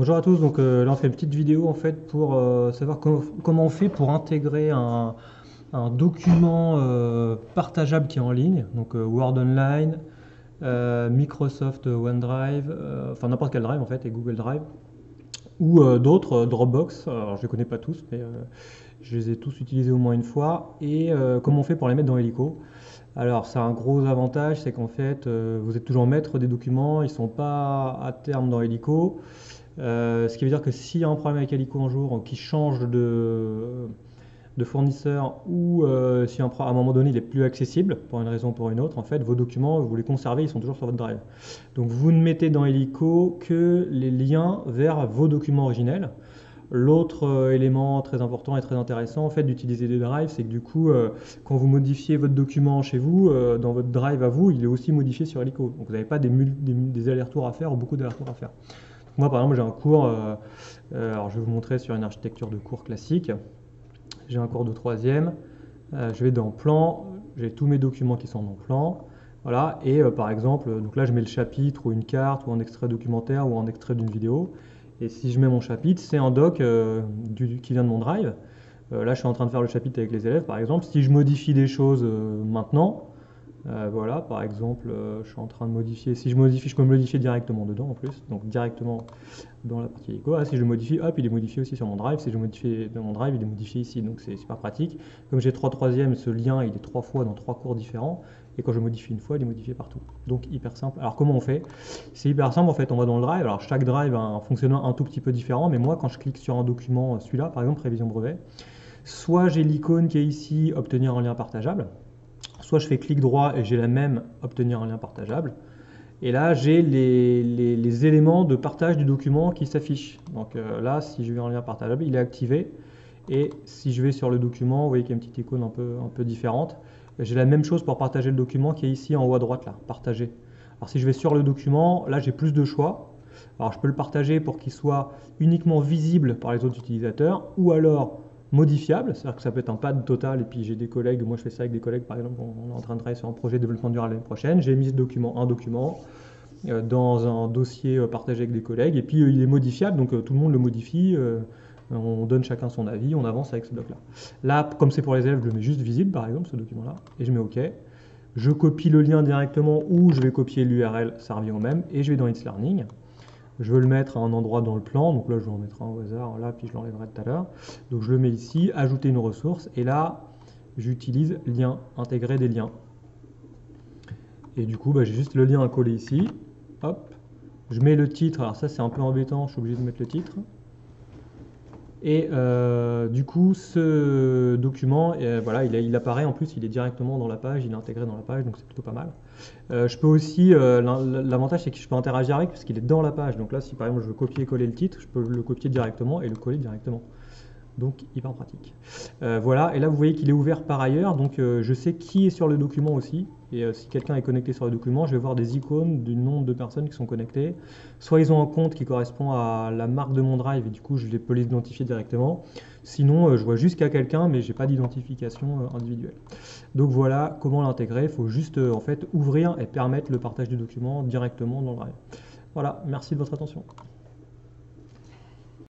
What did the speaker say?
Bonjour à tous, donc là on fait une petite vidéo en fait pour savoir comment on fait pour intégrer un document partageable qui est en ligne, donc Word Online, Microsoft OneDrive, enfin n'importe quel drive en fait, et Google Drive, ou d'autres, Dropbox, alors je les connais pas tous, mais je les ai tous utilisés au moins une fois, et comment on fait pour les mettre dans Helico. Alors, c'est un gros avantage, c'est qu'en fait, vous êtes toujours maître des documents, ils ne sont pas à terme dans Helico. Ce qui veut dire que s'il y a un problème avec Helico un jour, qui change de fournisseur ou si à un moment donné il est plus accessible pour une raison ou pour une autre, en fait, vos documents, vous les conservez, ils sont toujours sur votre drive. Donc vous ne mettez dans Helico que les liens vers vos documents originels. L'autre élément très important et très intéressant en fait d'utiliser des drives, c'est que du coup, quand vous modifiez votre document chez vous, dans votre drive à vous, il est aussi modifié sur Helico. Donc vous n'avez pas des allers-retours à faire ou beaucoup d'allers-retours à faire. Moi, par exemple, j'ai un cours, alors je vais vous montrer sur une architecture de cours classique. J'ai un cours de troisième, je vais dans plan, j'ai tous mes documents qui sont dans plan. Voilà, et par exemple, donc là je mets le chapitre ou une carte ou un extrait documentaire ou un extrait d'une vidéo. Et si je mets mon chapitre, c'est un doc qui vient de mon drive. Là, je suis en train de faire le chapitre avec les élèves, par exemple. Si je modifie des choses maintenant, voilà, par exemple, je suis en train de modifier. Si je modifie, je peux me modifier directement dedans en plus, donc directement dans la partie Helico. Ah, si je le modifie, hop, il est modifié aussi sur mon drive. Si je modifie dans mon drive, il est modifié ici, donc c'est super pratique. Comme j'ai 3 troisièmes, ce lien il est 3 fois dans 3 cours différents, et quand je modifie une fois, il est modifié partout. Donc hyper simple. Alors comment on fait? C'est hyper simple en fait, on va dans le drive. Alors chaque drive a un fonctionnement un tout petit peu différent, mais moi quand je clique sur un document, celui-là par exemple, révision brevet, soit j'ai l'icône qui est ici, obtenir un lien partageable. Soit je fais clic droit et j'ai la même obtenir un lien partageable. Et là, j'ai les éléments de partage du document qui s'affichent. Donc là, si je vais en lien partageable, il est activé. Et si je vais sur le document, vous voyez qu'il y a une petite icône un peu différente. J'ai la même chose pour partager le document qui est ici en haut à droite, là, partager. Alors si je vais sur le document, là j'ai plus de choix. Alors je peux le partager pour qu'il soit uniquement visible par les autres utilisateurs, ou alors modifiable, c'est-à-dire que ça peut être un pad total, et puis j'ai des collègues, moi je fais ça avec des collègues par exemple, on est en train de travailler sur un projet de développement durable l'année prochaine, j'ai mis ce document, un document, dans un dossier partagé avec des collègues, et puis il est modifiable, donc tout le monde le modifie, on donne chacun son avis, on avance avec ce bloc-là. Là, comme c'est pour les élèves, je le mets juste visible par exemple, ce document-là, et je mets OK. Je copie le lien directement ou je vais copier l'URL, ça revient au même, et je vais dans It's Learning. Je veux le mettre à un endroit dans le plan, donc là je vais en mettre un au hasard, là, puis je l'enlèverai tout à l'heure. Donc je le mets ici, ajouter une ressource, et là j'utilise lien, intégrer des liens. Et du coup, j'ai juste le lien à coller ici, hop, je mets le titre, alors ça c'est un peu embêtant, je suis obligé de mettre le titre. Et du coup, ce document, voilà, il apparaît en plus, il est directement dans la page, il est intégré dans la page, donc c'est plutôt pas mal. Je peux aussi, l'avantage c'est que je peux interagir avec parce qu'il est dans la page. Donc là, si par exemple je veux copier-coller le titre, je peux le copier directement et le coller directement. Donc hyper pratique. Voilà, et là vous voyez qu'il est ouvert par ailleurs, donc je sais qui est sur le document aussi. Et si quelqu'un est connecté sur le document, je vais voir des icônes du nombre de personnes qui sont connectées. Soit ils ont un compte qui correspond à la marque de mon drive et du coup je peux les identifier directement. Sinon, je vois juste qu'il y a quelqu'un, mais j'ai pas d'identification individuelle. Donc voilà comment l'intégrer. Il faut juste en fait ouvrir et permettre le partage du document directement dans le drive. Voilà, merci de votre attention.